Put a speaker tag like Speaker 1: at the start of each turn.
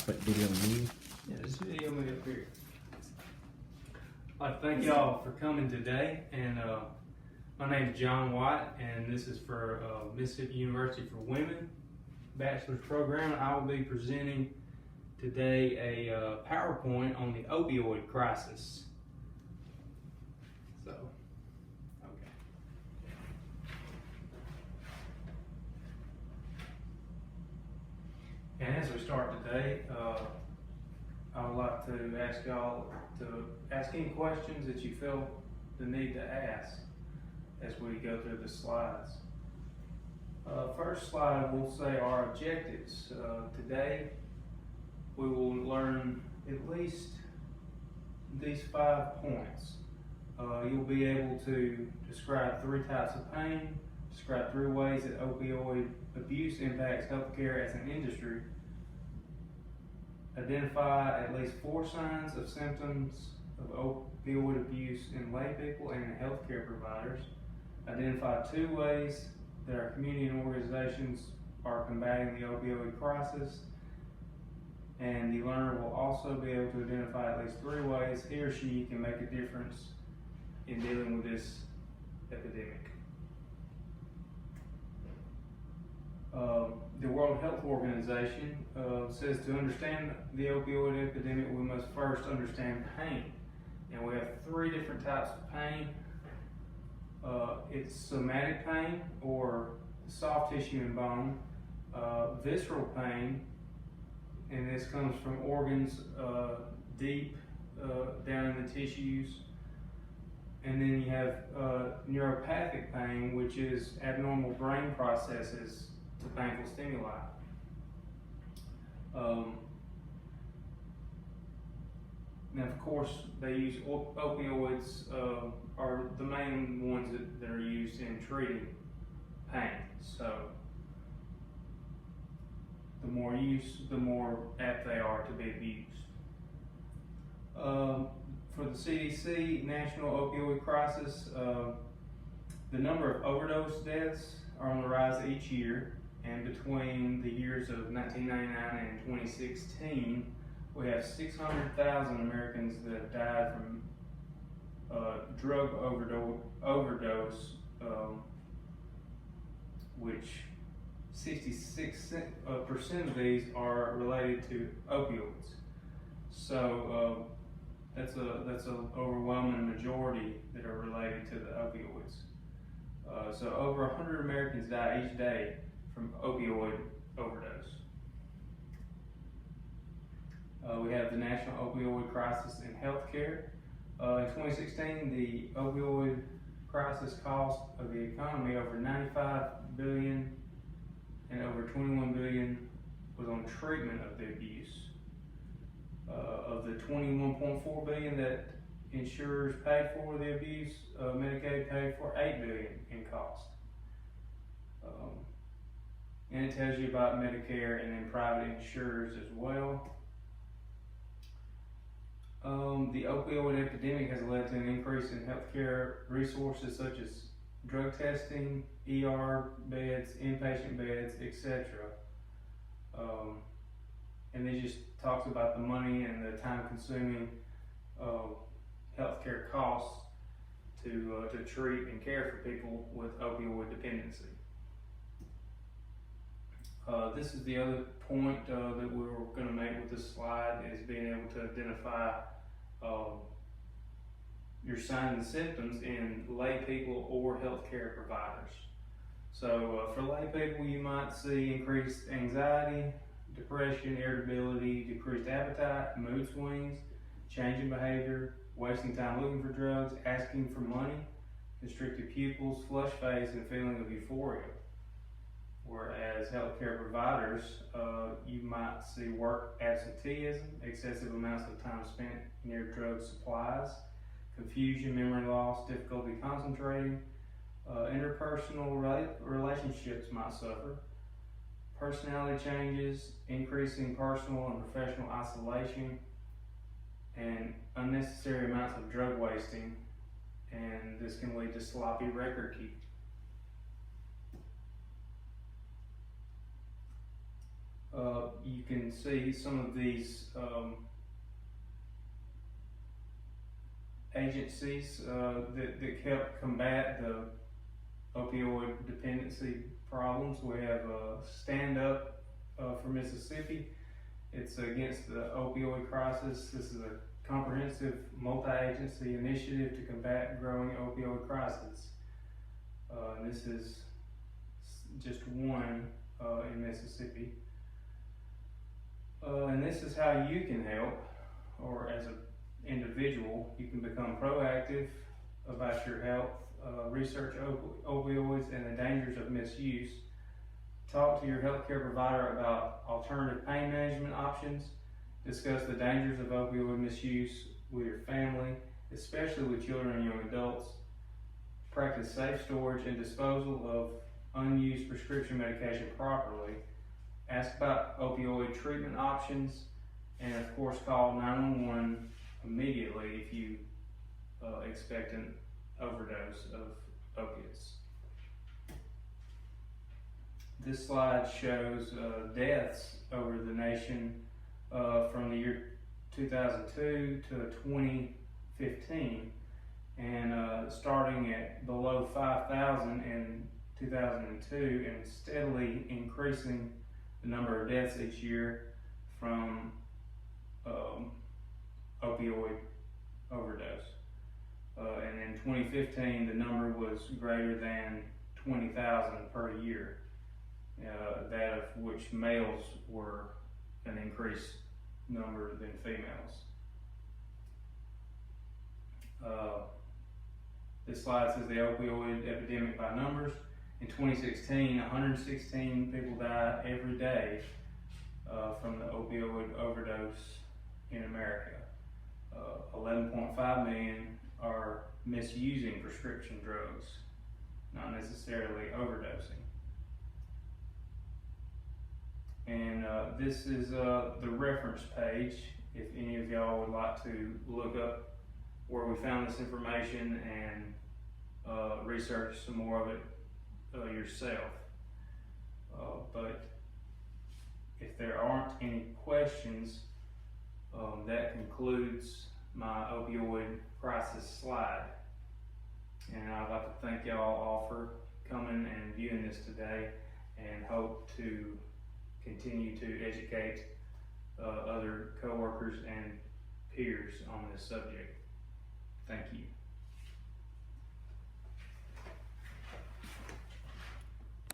Speaker 1: Put video on me.
Speaker 2: Yeah, this video me up here. I'd like to thank y'all for coming today, and my name is John White, and this is for Mississippi University for Women Bachelor's Program. I will be presenting today a PowerPoint on the opioid crisis. So, okay. And as we start today, I would like to ask y'all to ask any questions that you feel the need to ask as we go through the slides. First slide, we'll say our objectives. Today, we will learn at least these 5 points. You'll be able to describe 3 types of pain, describe 3 ways that opioid abuse impacts healthcare as an industry, identify at least 4 signs of symptoms of opioid abuse in lay people and in healthcare providers, identify 2 ways that our community and organizations are combating the opioid crisis, and the learner will also be able to identify at least 3 ways he or she can make a difference in dealing with this epidemic. The World Health Organization says to understand the opioid epidemic, we must first understand pain. And we have 3 different types of pain. It's somatic pain, or soft tissue and bone, visceral pain, and this comes from organs deep down in the tissues. And then you have neuropathic pain, which is abnormal brain processes to painful stimuli. Now, of course, they use opioids are the main ones that are used in treating pain. So, the more use, the more apt they are to be abused. For the CDC National Opioid Crisis, the number of overdose deaths are on the rise each year, and between the years of 1999 and 2016, we have 600,000 Americans that have died from drug overdose, which 66% of these are related to opioids. So that's an overwhelming majority that are related to the opioids. So over 100 Americans die each day from opioid overdose. We have the National Opioid Crisis in Healthcare. In 2016, the opioid crisis cost of the economy over $95 billion, and over $21 billion was on treatment of the abuse. Of the $21.4 billion that insurers paid for the abuse, Medicaid paid for $8 billion in cost. And it tells you about Medicare and then private insurers as well. The opioid epidemic has led to an increase in healthcare resources such as drug testing, ER beds, inpatient beds, etc. And it just talks about the money and the time-consuming healthcare costs to treat and care for people with opioid dependency. This is the other point that we were going to make with this slide, is being able to identify your signs and symptoms in lay people or healthcare providers. So for lay people, you might see increased anxiety, depression, irritability, decreased appetite, mood swings, change in behavior, wasting time looking for drugs, asking for money, constricted pupils, flushed face, and feeling of euphoria. Whereas healthcare providers, you might see work absenteeism, excessive amounts of time spent near drug supplies, confusion, memory loss, difficulty concentrating, interpersonal relationships might suffer, personality changes, increasing personal and professional isolation, and unnecessary amounts of drug wasting, and this can lead to sloppy record keeping. you can see some of these agencies that help combat the opioid dependency problems. We have Stand Up for Mississippi. It's against the opioid crisis. This is a comprehensive multi-agency initiative to combat growing opioid crisis. And this is just one in Mississippi. And this is how you can help, or as an individual, you can become proactive about your health, research opioids and the dangers of misuse. Talk to your healthcare provider about alternative pain management options. Discuss the dangers of opioid misuse with your family, especially with children and young adults. Practice safe storage and disposal of unused prescription medication properly. Ask about opioid treatment options, and of course call 911 immediately if you expect an overdose of opiates. This slide shows deaths over the nation from the year 2002 to 2015, and starting at below 5,000 in 2002 and steadily increasing the number of deaths each year from opioid overdose. And in 2015, the number was greater than 20,000 per year, that of which males were an increased number than females. This slide says the opioid epidemic by numbers. In 2016, 116 people died every day from the opioid overdose in America. 11.5 million are misusing prescription drugs, not necessarily overdosing. And this is the reference page if any of y'all would like to look up where we found this information and research some more of it yourself. But if there aren't any questions, that concludes my opioid crisis slide. And I'd like to thank y'all all for coming and viewing this today, and hope to continue to educate other coworkers and peers on this subject. Thank you.